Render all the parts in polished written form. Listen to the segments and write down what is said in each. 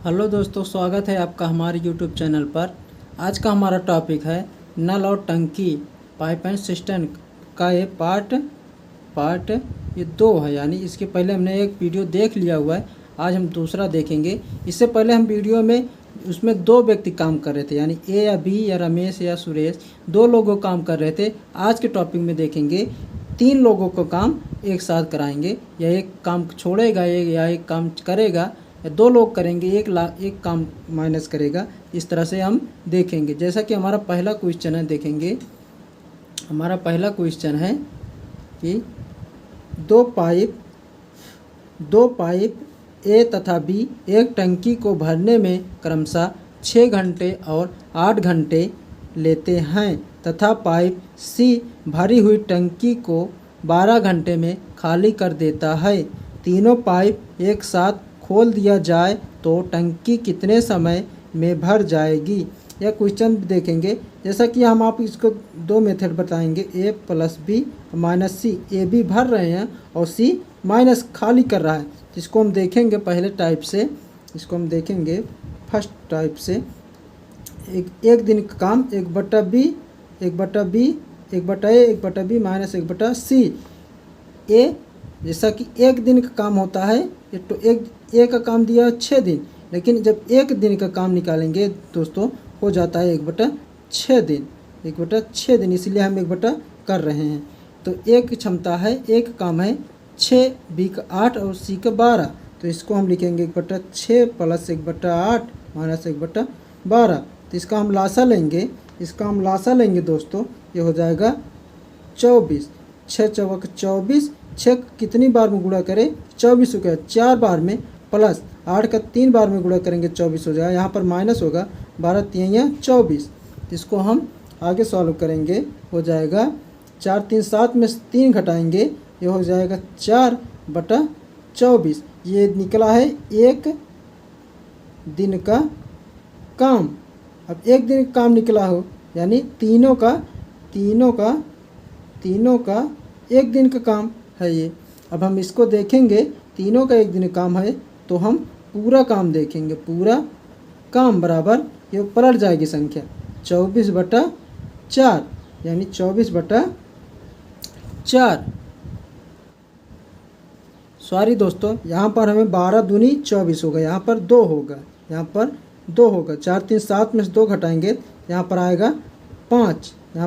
Hello दोस्तों, स्वागत है आपका हमारे यूट्यूब चैनल पर। आज का हमारा टॉपिक है नल और टंकी पाइप एंड सिस्टम का ये पार्ट ये 2 है। यानी इसके पहले हमने एक वीडियो देख लिया हुआ है, आज हम दूसरा देखेंगे। इससे पहले हम वीडियो में उसमें 2 व्यक्ति काम कर रहे थे, यानी ए या बी या रमेश या सुरेश, 2 लोगों काम कर रहे थे। आज के टॉपिक में देखेंगे 3 लोगों को काम एक साथ कराएंगे, या एक काम छोड़ेगा या एक काम करेगा, या 2 लोग करेंगे, एक काम माइनस करेगा। इस तरह से हम देखेंगे। जैसा कि हमारा पहला क्वेश्चन है, देखेंगे हमारा पहला क्वेश्चन है कि दो पाइप ए तथा बी एक टंकी को भरने में क्रमशः 6 घंटे और 8 घंटे लेते हैं तथा पाइप सी भरी हुई टंकी को 12 घंटे में खाली कर देता है। तीनों पाइप एक साथ खोल दिया जाए तो टंकी कितने समय में भर जाएगी। यह क्वेश्चन देखेंगे। जैसा कि हम आप इसको 2 मेथड बताएंगे, A plus B minus C. A B भर रहे हैं और सी माइनस खाली कर रहा है। इसको हम देखेंगे पहले टाइप से, इसको हम देखेंगे फर्स्ट टाइप से। एक दिन का काम 1/b 1/b 1/a 1/b minus 1/c। ए जैसा कि एक दिन का काम होता है, तो एक का काम दिया 6 दिन, लेकिन जब एक दिन का काम निकालेंगे दोस्तों हो जाता है 1/6 दिन 1/6 दिन, इसलिए हम 1 कर रहे हैं। तो एक की क्षमता है, एक काम है 6, बी का 8 और सी का 12। तो इसको हम लिखेंगे 1/6 प्लस 1/8 माइनस 1/12। तो इसका हम लासा लेंगे दोस्तों, ये हो जाएगा 24। 6 चौक 24, 6 कितनी बार में गुणा करें 24 हो गया, 4 बार में, प्लस 8 का 3 बार में गुणा करेंगे 24 हो जाएगा। यहाँ पर माइनस होगा 12 3 24। इसको हम आगे सॉल्व करेंगे, हो जाएगा 4 3 7 में 3 घटाएंगे, ये हो जाएगा 4/24। ये निकला है एक दिन का काम। अब एक दिन का काम निकला हो, यानी तीनों का एक दिन का काम है ये। अब हम इसको देखेंगे, तीनों का एक दिन का काम है तो हम पूरा काम देखेंगे। पूरा काम बराबर ये पलट जाएगी संख्या 24/4, यानी 24/4। सॉरी दोस्तों, यहाँ पर हमें 12 दूनी 24 होगा, यहाँ पर 2 होगा, 4 3 7 में से 2 घटाएंगे, यहाँ पर आएगा 5, तो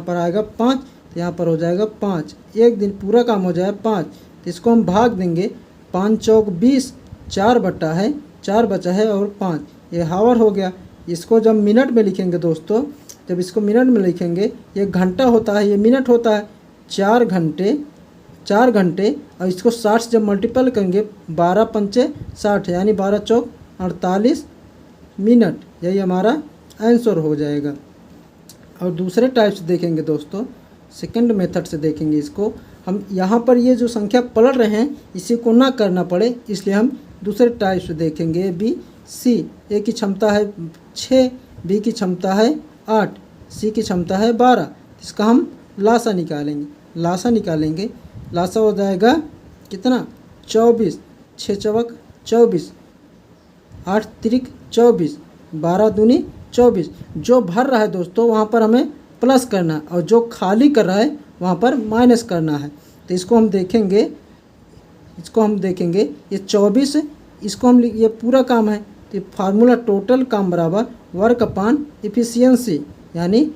यहाँ पर हो जाएगा 5। एक दिन पूरा काम हो जाएगा 5। तो इसको हम भाग देंगे, 5 चौक 20, 4 बटा है, 4 बचा है और 5, ये हावर हो गया। इसको जब मिनट में लिखेंगे दोस्तों, जब इसको मिनट में लिखेंगे, ये घंटा होता है, ये मिनट होता है। 4 घंटे और इसको 60 से जब मल्टीपल करेंगे 12 पंचे 60, यानी 12 चौक 48 मिनट। यही हमारा आंसर हो जाएगा। और दूसरे टाइप से देखेंगे दोस्तों, सेकंड मेथड से देखेंगे इसको हम। यहाँ पर ये जो संख्या पलट रहे हैं इसी को ना करना पड़े, इसलिए हम दूसरे टाइप से देखेंगे। बी सी, ए की क्षमता है 6, बी की क्षमता है 8, सी की क्षमता है 12। इसका हम लासा निकालेंगे। लासा हो जाएगा कितना 24, 6 चौक 24, 8 त्रिक 24, 12 दूनी 24। जो भर रहा है दोस्तों वहाँ पर हमें प्लस करना, और जो खाली कर रहा है वहाँ पर माइनस करना है। तो इसको हम देखेंगे, ये 24, इसको हम ये पूरा काम है, तो फार्मूला टोटल काम बराबर वर्क अपान इफिशियंसी, यानी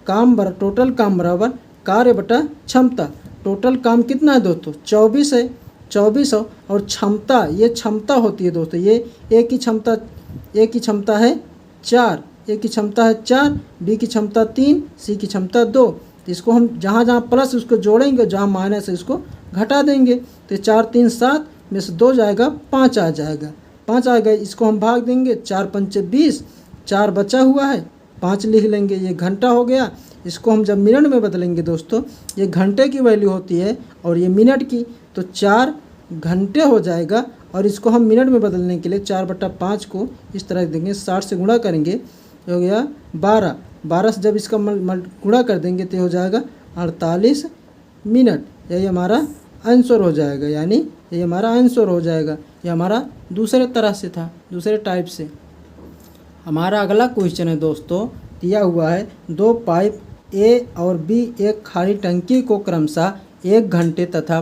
टोटल काम बराबर कार्य बटा क्षमता। टोटल काम कितना है दोस्तों 24 है, 24 और क्षमता, ये क्षमता होती है दोस्तों। ये ए की क्षमता है 4, ए की क्षमता है 4, बी की क्षमता 3, सी की क्षमता 2। तो इसको हम जहाँ प्लस उसको जोड़ेंगे, जहाँ माइनस है उसको घटा देंगे। तो 4 3 7 में से 2 जाएगा, 5 आ जाएगा। इसको हम भाग देंगे, 4 पंचे 20, 4 बचा हुआ है, 5 लिख लेंगे, ये घंटा हो गया। इसको हम जब मिनट में बदलेंगे दोस्तों, ये घंटे की वैल्यू होती है और ये मिनट की, तो 4 घंटे हो जाएगा। और इसको हम मिनट में बदलने के लिए 4/5 को इस तरह देंगे, 60 से गुणा करेंगे, हो गया 12 से जब इसका गुणा कर देंगे तो हो जाएगा 48 मिनट। यही हमारा आंसर हो जाएगा, यानी ये हमारा आंसर हो जाएगा। ये हमारा दूसरे तरह से था, दूसरे टाइप से। हमारा अगला क्वेश्चन है दोस्तों, दिया हुआ है दो पाइप ए और बी एक खाली टंकी को क्रमशः 1 घंटे तथा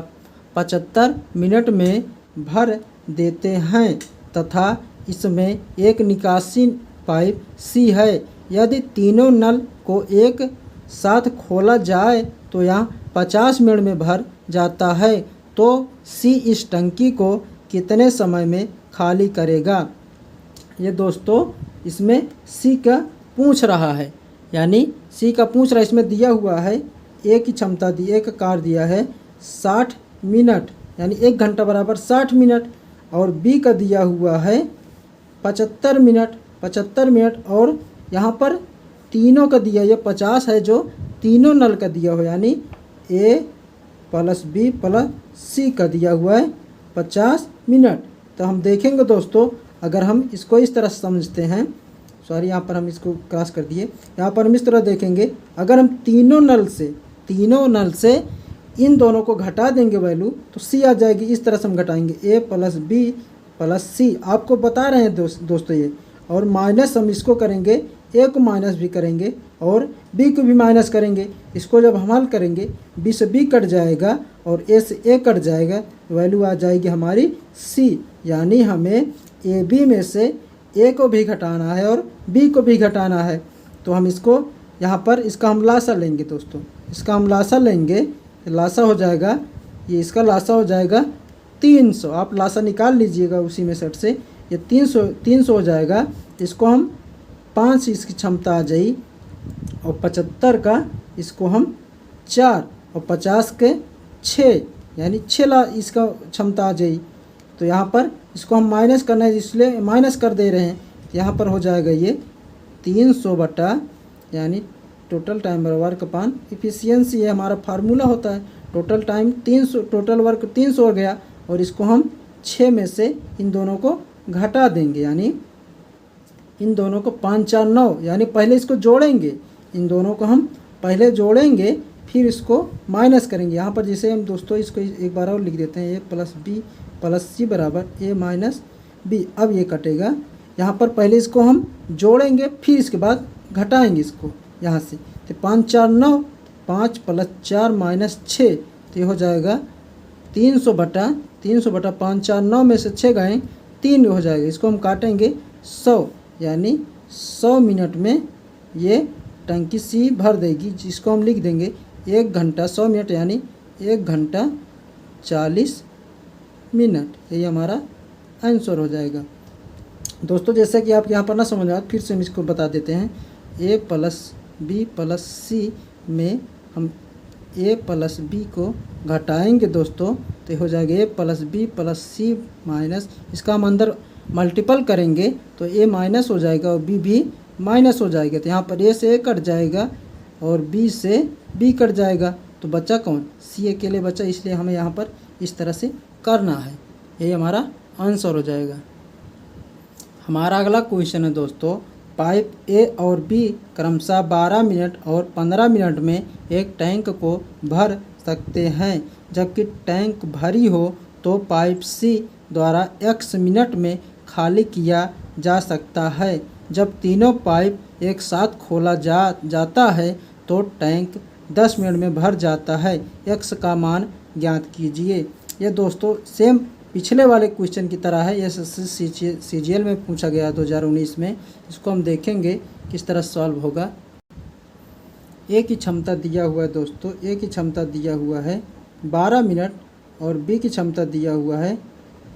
75 मिनट में भर देते हैं तथा इसमें एक निकासी पाइप सी है। यदि तीनों नल को एक साथ खोला जाए तो यह 50 मिनट में भर जाता है, तो सी इस टंकी को कितने समय में खाली करेगा। ये दोस्तों इसमें सी का पूछ रहा है, यानी सी का पूछ रहा है। इसमें दिया हुआ है ए की क्षमता दी, ए का कार्य दिया है 60 मिनट, यानी 1 घंटा बराबर 60 मिनट, और बी का दिया हुआ है 75 मिनट, और यहाँ पर तीनों का दिया ये 50 है जो तीनों नल का दिया हुआ, यानी ए प्लस बी प्लस सी का दिया हुआ है 50 मिनट। तो हम देखेंगे दोस्तों, अगर हम इसको इस तरह समझते हैं, सॉरी यहाँ पर हम इसको क्रॉस कर दिए, यहाँ पर हम इस तरह देखेंगे, अगर हम तीनों नल से इन दोनों को घटा देंगे वैल्यू तो सी आ जाएगी। इस तरह से हम घटाएंगे ए प्लस बी प्लस सी, आपको बता रहे हैं दोस्तों ये, और माइनस हम इसको करेंगे, ए को माइनस भी करेंगे और बी को भी माइनस करेंगे। इसको जब हम हल करेंगे बी से बी कट जाएगा और ए से ए कट जाएगा, वैल्यू आ जाएगी हमारी सी, यानी हमें ए बी में से ए को भी घटाना है और बी को भी घटाना है। तो हम इसको यहाँ पर इसका हम लासा लेंगे दोस्तों, इसका हम लासा लेंगे, लासा हो जाएगा, ये इसका लासा हो जाएगा 300। आप लासा निकाल लीजिएगा उसी में सेट से, ये 300 हो जाएगा। इसको हम 5 इसकी क्षमता आ जाई, और 75 का इसको हम 4 और 50 के 6, यानी 6 इसका क्षमता आ जाई। तो यहाँ पर इसको हम माइनस करना है, इसलिए माइनस कर दे रहे हैं। यहाँ पर हो जाएगा ये 300 बटा, यानी टोटल टाइम वर्क अपान इफिशियंसी, ये हमारा फार्मूला होता है। टोटल टाइम 300, टोटल वर्क 300 हो गया, और इसको हम 6 में से इन दोनों को घटा देंगे, यानी इन दोनों को 5 4 9, यानी पहले इसको जोड़ेंगे, इन दोनों को हम पहले जोड़ेंगे फिर इसको माइनस करेंगे। यहाँ पर जैसे हम दोस्तों इसको एक बार और लिख देते हैं, ए प्लस बी प्लस सी बराबर ए माइनस बी। अब ये कटेगा, यहाँ पर पहले इसको हम जोड़ेंगे फिर इसके बाद घटाएंगे इसको यहाँ से। तो 5 4 9, 5 प्लस 4 माइनस 6, तो ये हो जाएगा 300 बटा 5 4 9 में से 6 गए 3 हो जाएगा। इसको हम काटेंगे 100, यानी 100 मिनट में ये टंकी सी भर देगी, जिसको हम लिख देंगे 1 घंटा 100 मिनट, यानी 1 घंटा 40 मिनट। यही हमारा आंसर हो जाएगा। दोस्तों जैसा कि आप यहाँ पर ना समझ आए, फिर से हम इसको बता देते हैं। ए प्लस बी प्लस सी में हम ए प्लस बी को घटाएंगे दोस्तों, तो हो जाएगा ए प्लस बी प्लस सी माइनस, इसका हम अंदर मल्टीपल करेंगे तो ए माइनस हो जाएगा और बी भी माइनस हो जाएगा। तो यहाँ पर ए से ए कट जाएगा और बी से बी कट जाएगा, तो बचा कौन, सी अकेले बचा, इसलिए हमें यहाँ पर इस तरह से करना है। यही हमारा आंसर हो जाएगा। हमारा अगला क्वेश्चन है दोस्तों, पाइप ए और बी क्रमशः 12 मिनट और 15 मिनट में एक टैंक को भर सकते हैं, जबकि टैंक भरी हो तो पाइप सी द्वारा x मिनट में खाली किया जा सकता है। जब तीनों पाइप एक साथ खोला जाता है तो टैंक 10 मिनट में भर जाता है। x का मान ज्ञात कीजिए। ये दोस्तों सेम पिछले वाले क्वेश्चन की तरह है, ये CGL में पूछा गया 2019 में। इसको हम देखेंगे किस तरह सॉल्व होगा। ए की क्षमता दिया हुआ है दोस्तों, ए की क्षमता दिया हुआ है 12 मिनट और बी की क्षमता दिया हुआ है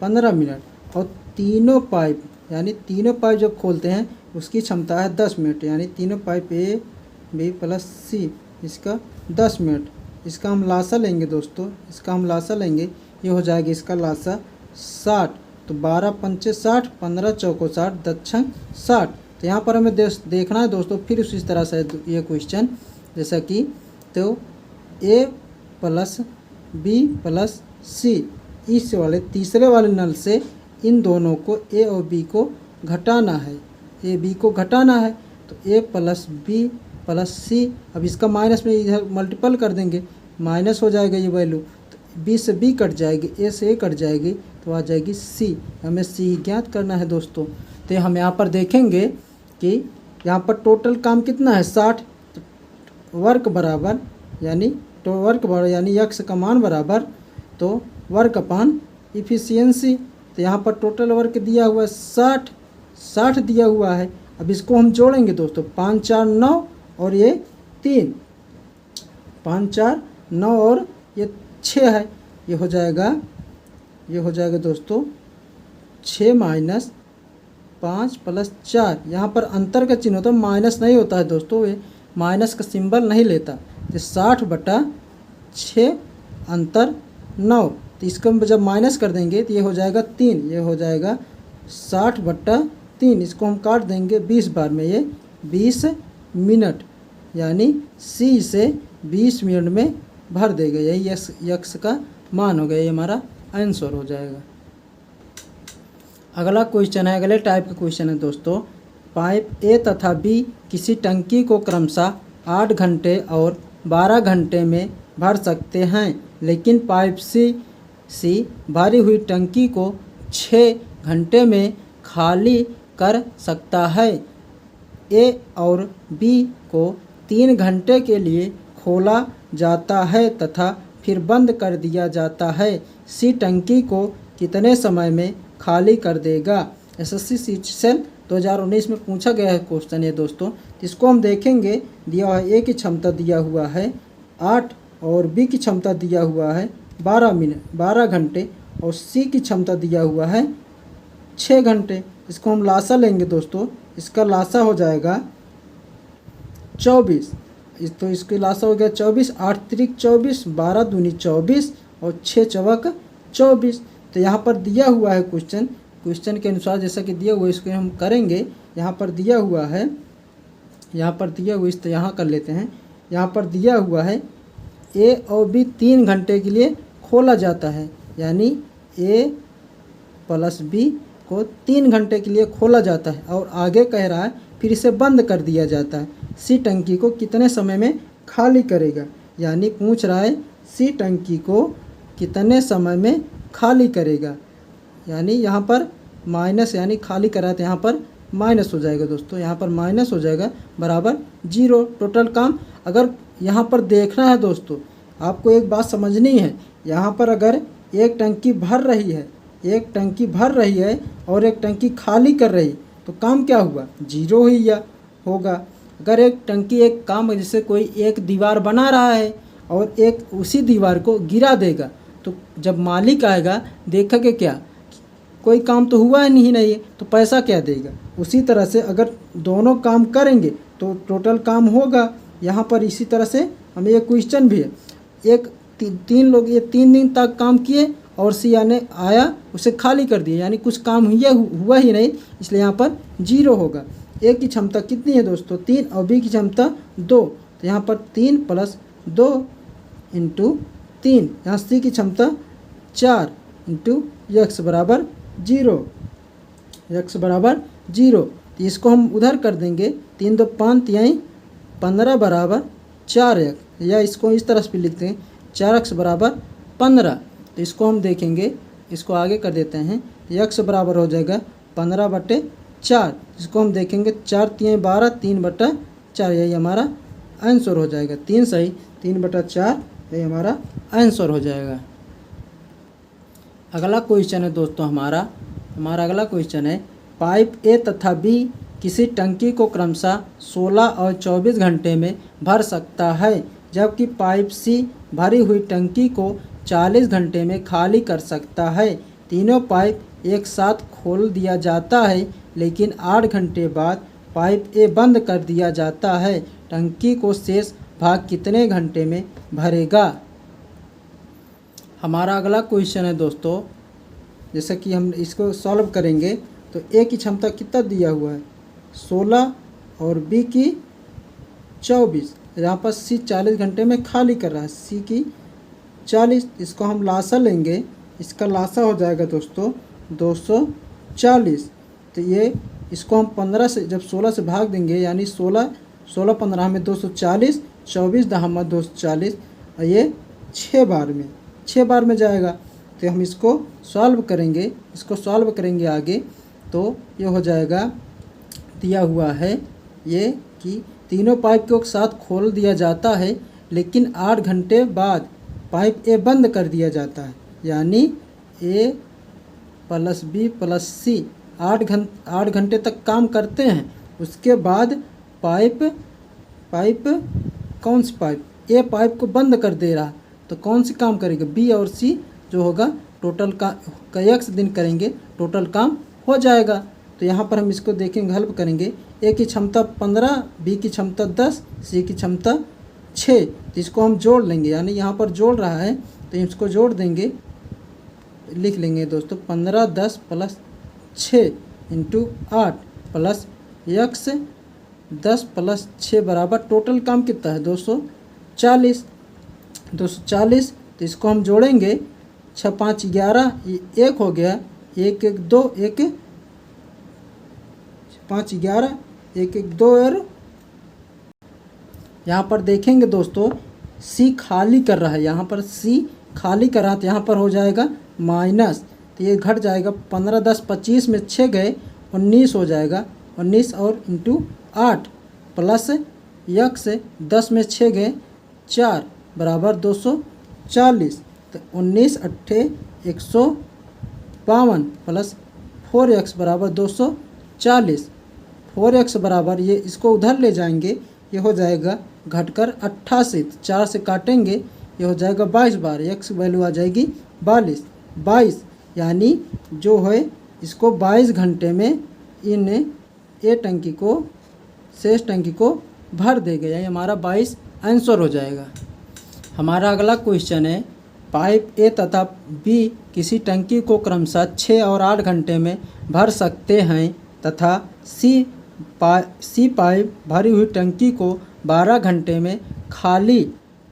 15 मिनट, और तीनों पाइप यानी तीनों पाइप जब खोलते हैं उसकी क्षमता है 10 मिनट, यानी तीनों पाइप ए बी प्लस सी इसका 10 मिनट। इसका हम लासा लेंगे दोस्तों, इसका हम लासा लेंगे, ये हो जाएगा इसका लासा 60। तो 12 पंचे 60, 15 चौको 60, 10 60। तो यहाँ पर हमें देखना है दोस्तों फिर उसी तरह से ये क्वेश्चन, जैसा कि तो ए प्लस बी प्लस सी, इस वाले तीसरे वाले नल से इन दोनों को ए और बी को घटाना है, ए बी को घटाना है। तो ए प्लस बी प्लस सी, अब इसका माइनस में इधर मल्टीपल कर देंगे, माइनस हो जाएगा ये वैल्यू, तो बी से बी कट जाएगी, ए से ए कट जाएगी, तो आ जाएगी सी। हमें सी ज्ञात करना है दोस्तों। तो हम यहाँ पर देखेंगे कि यहाँ पर टोटल काम कितना है 60, वर्क बराबर यानी वर्क बराबर यानी यक्स का मान बराबर तो वर्क अपान इफिशियंसी। तो यहाँ पर टोटल वर्क दिया हुआ है 60 दिया हुआ है। अब इसको हम जोड़ेंगे दोस्तों, 5 4 9 और ये 3, 5 4 9 और ये 6 है। ये हो जाएगा दोस्तों 6 माइनस 5 प्लस 4। यहाँ पर अंतर का चिन्ह होता है, माइनस नहीं होता है दोस्तों, ये माइनस का सिंबल नहीं लेता। तो 60/6 अंतर 9, तो इसको हम जब माइनस कर देंगे तो ये हो जाएगा 3, ये हो जाएगा 60/3। इसको हम काट देंगे 20 बार में, ये 20 मिनट, यानी सी से 20 मिनट में भर देगा। यही यक्स का मान हो गया, ये हमारा आंसर हो जाएगा। अगला क्वेश्चन है, अगले टाइप का क्वेश्चन है दोस्तों, पाइप ए तथा बी किसी टंकी को क्रमशः 8 घंटे और 12 घंटे में भर सकते हैं, लेकिन पाइप सी भरी हुई टंकी को 6 घंटे में खाली कर सकता है। ए और बी को 3 घंटे के लिए खोला जाता है तथा फिर बंद कर दिया जाता है। सी टंकी को कितने समय में खाली कर देगा? एसएससी सीजीएल 2019 में पूछा गया है क्वेश्चन है दोस्तों। इसको हम देखेंगे, दिया हुआ है ए की क्षमता दिया हुआ है 8 और बी की क्षमता दिया हुआ है 12 घंटे और सी की क्षमता दिया हुआ है 6 घंटे। इसको हम लासा लेंगे दोस्तों, इसका लासा हो जाएगा 24। तो इसके लासा हो गया 24, 8 त्रिक 24, 12 दूनी 24 और 6 चौक 24। तो यहाँ पर दिया हुआ है क्वेश्चन के अनुसार जैसा कि दिया हुआ है इसको हम करेंगे। यहाँ पर दिया हुआ है, इस तो यहाँ कर लेते हैं। यहाँ पर दिया हुआ है ए और बी 3 घंटे के लिए खोला जाता है, यानी ए प्लस बी को 3 घंटे के लिए खोला जाता है और आगे कह रहा है फिर इसे बंद कर दिया जाता है। सी टंकी को कितने समय में खाली करेगा, यानी पूछ रहा है सी टंकी को कितने समय में खाली करेगा, यानी यहाँ पर माइनस, यानी खाली करा तो यहाँ पर माइनस हो जाएगा दोस्तों, यहाँ पर माइनस हो जाएगा बराबर 0। टोटल काम अगर यहाँ पर देखना है दोस्तों, आपको एक बात समझनी है। यहाँ पर अगर एक टंकी भर रही है और एक टंकी खाली कर रही, तो काम क्या हुआ? 0 ही या होगा। अगर एक टंकी एक काम, जैसे कोई एक दीवार बना रहा है और एक उसी दीवार को गिरा देगा, तो जब मालिक आएगा देखा कि क्या कोई काम तो हुआ ही नहीं, तो पैसा क्या देगा? उसी तरह से अगर दोनों काम करेंगे तो टोटल काम होगा। यहाँ पर इसी तरह से हमें एक क्वेश्चन भी है, एक 3 लोग ये 3 दिन तक काम किए और सी आने आया उसे खाली कर दिया, यानी कुछ काम हुआ ही नहीं, इसलिए यहाँ पर 0 होगा। ए की क्षमता कितनी है दोस्तों? 3 और बी की क्षमता 2, तो यहाँ पर 3 + 2 × 3। यहाँ सी की क्षमता 4 × यक्स बराबर 0, तो इसको हम उधर कर देंगे। 3 2 5 3 15 बराबर 4 यक्स, या इसको इस तरह से भी लिखते हैं 4 यक्स बराबर 15। तो इसको हम देखेंगे, इसको आगे कर देते हैं, यक्स बराबर हो जाएगा 15/4। इसको हम देखेंगे 4 3 12, 3/4, यही हमारा आंसर हो जाएगा। 3 सही, 3/4 यही हमारा आंसर हो जाएगा। अगला क्वेश्चन है दोस्तों हमारा अगला क्वेश्चन है, पाइप ए तथा बी किसी टंकी को क्रमशः 16 और 24 घंटे में भर सकता है, जबकि पाइप सी भरी हुई टंकी को 40 घंटे में खाली कर सकता है। तीनों पाइप एक साथ खोल दिया जाता है, लेकिन 8 घंटे बाद पाइप ए बंद कर दिया जाता है। टंकी को शेष भाग कितने घंटे में भरेगा? हमारा अगला क्वेश्चन है दोस्तों, जैसा कि हम इसको सॉल्व करेंगे तो ए की क्षमता कितना दिया हुआ है 16 और बी की 24, यहाँ पर सी 40 घंटे में खाली कर रहा है, सी की 40। इसको हम लासा लेंगे, इसका लासा हो जाएगा दोस्तों 240। तो ये इसको हम 15 से जब 16 से भाग देंगे, यानी 16 15 में 240, 24 10 240, और ये 6 बार में जाएगा। तो हम इसको सॉल्व करेंगे, आगे तो ये हो जाएगा दिया हुआ है ये कि तीनों पाइप को एक साथ खोल दिया जाता है, लेकिन 8 घंटे बाद पाइप ए बंद कर दिया जाता है, यानी ए प्लस बी प्लस सी 8 घंटे तक काम करते हैं। उसके बाद पाइप कौन सी पाइप, ए पाइप को बंद कर दे रहा, तो कौन सी काम करेगा, बी और सी जो होगा टोटल का x दिन करेंगे, टोटल काम हो जाएगा। तो यहाँ पर हम इसको देखेंगे, हेल्प करेंगे। ए की क्षमता 15, बी की क्षमता 10, सी की क्षमता 6, तो इसको हम जोड़ लेंगे, यानी यहाँ पर जोड़ रहा है तो इसको जोड़ देंगे, लिख लेंगे दोस्तों 15 10 plus 6 into 8 plus x 10 plus 6 बराबर टोटल काम कितना है 240। तो इसको हम जोड़ेंगे, 6 5 11, ये 1 हो गया, 1 1 2, 1 5 11, 1 1 2 और यहाँ पर देखेंगे दोस्तों सी खाली कर रहा है, यहाँ पर सी खाली कर रहा है, तो यहाँ पर हो जाएगा माइनस, तो ये घट जाएगा 15 10 25 में 6 गए 19 हो जाएगा, 19 और इंटू 8 प्लस x 10 में 6 गए 4 बराबर 240, तो 19 8 152 प्लस 4x बराबर 240। 4x बराबर, ये इसको उधर ले जाएंगे, ये हो जाएगा घटकर 88, 4 से काटेंगे ये हो जाएगा 22 बार, x वैल्यू आ जाएगी 22, यानी जो है इसको 22 घंटे में इन ए टंकी को, शेष टंकी को भर देगा, यानी हमारा 22 आंसर हो जाएगा। हमारा अगला क्वेश्चन है, पाइप ए तथा बी किसी टंकी को क्रमशः 6 और 8 घंटे में भर सकते हैं तथा सी पाइप भरी हुई टंकी को 12 घंटे में खाली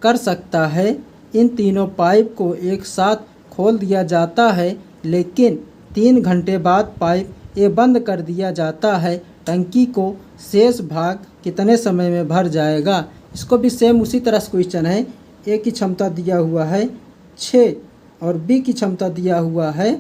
कर सकता है। इन तीनों पाइप को एक साथ खोल दिया जाता है, लेकिन 3 घंटे बाद पाइप ए बंद कर दिया जाता है। टंकी को शेष भाग कितने समय में भर जाएगा। इसको भी सेम उसी तरह से क्वेश्चन है। ए की क्षमता दिया हुआ है 6 और बी की क्षमता दिया हुआ है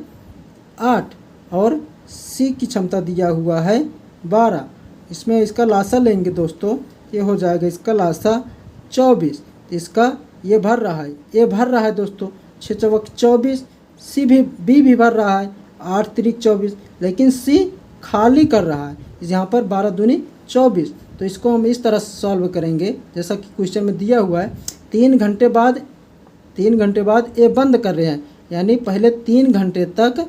8 और सी की क्षमता दिया हुआ है 12। इसमें इसका लासा लेंगे दोस्तों, ये हो जाएगा इसका लासा 24। इसका ये भर रहा है, ए भर रहा है दोस्तों 6 चौक 24, सी भी बी भी भर रहा है 8 3 24, लेकिन सी खाली कर रहा है। यहाँ पर 12 दूनी 24। तो इसको हम इस तरह सॉल्व करेंगे जैसा कि क्वेश्चन में दिया हुआ है। 3 घंटे बाद ए बंद कर रहे हैं, यानी पहले 3 घंटे तक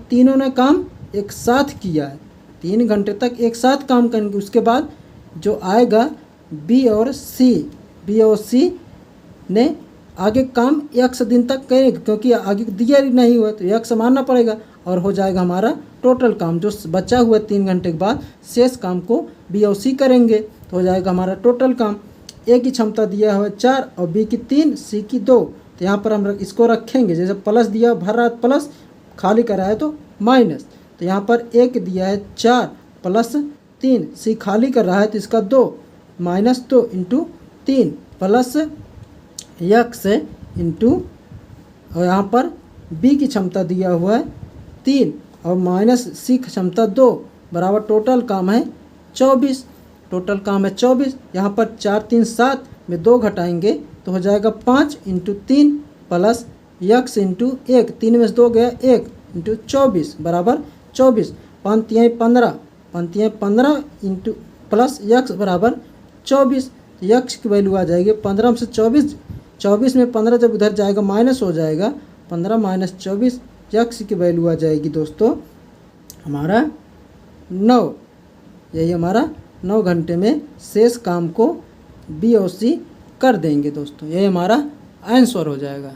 तीनों ने काम एक साथ किया है। 3 घंटे तक एक साथ काम करेंगे, उसके बाद जो आएगा बी और सी ने आगे काम x दिन तक करेंगे, क्योंकि आगे दिया नहीं हुआ तो x मानना पड़ेगा और हो जाएगा हमारा टोटल काम। जो बचा हुआ 3 घंटे के बाद शेष काम को बी और सी करेंगे तो हो जाएगा हमारा टोटल काम। ए की क्षमता दिया हुआ 4 और बी की 3, सी की 2। तो यहाँ पर हम इसको रखेंगे, जैसे प्लस दिया भर रहा है प्लस, खाली करा है तो माइनस। तो यहाँ पर ए के दिया है 4 प्लस 3, सी खाली कर रहा है तो इसका 2 minus 2 into 3 plus x into, और यहाँ पर b की क्षमता दिया हुआ है 3 और माइनस सी की क्षमता 2 बराबर टोटल काम है 24। यहाँ पर 4 3 7 में 2 घटाएंगे तो हो जाएगा 5 इंटू 3 प्लस x इंटू 1, 3 में से 2 गया 1 इंटू 24 बराबर 24। 5 3 15 इंटू प्लस x बराबर 24। x की वैल्यू आ जाएगी 15 में से 24 में 15 जब उधर जाएगा माइनस हो जाएगा, 15 माइनस 24, x की वैल्यू आ जाएगी दोस्तों हमारा 9। यही हमारा 9 घंटे में शेष काम को बी और सी कर देंगे दोस्तों, यही हमारा आंसर हो जाएगा।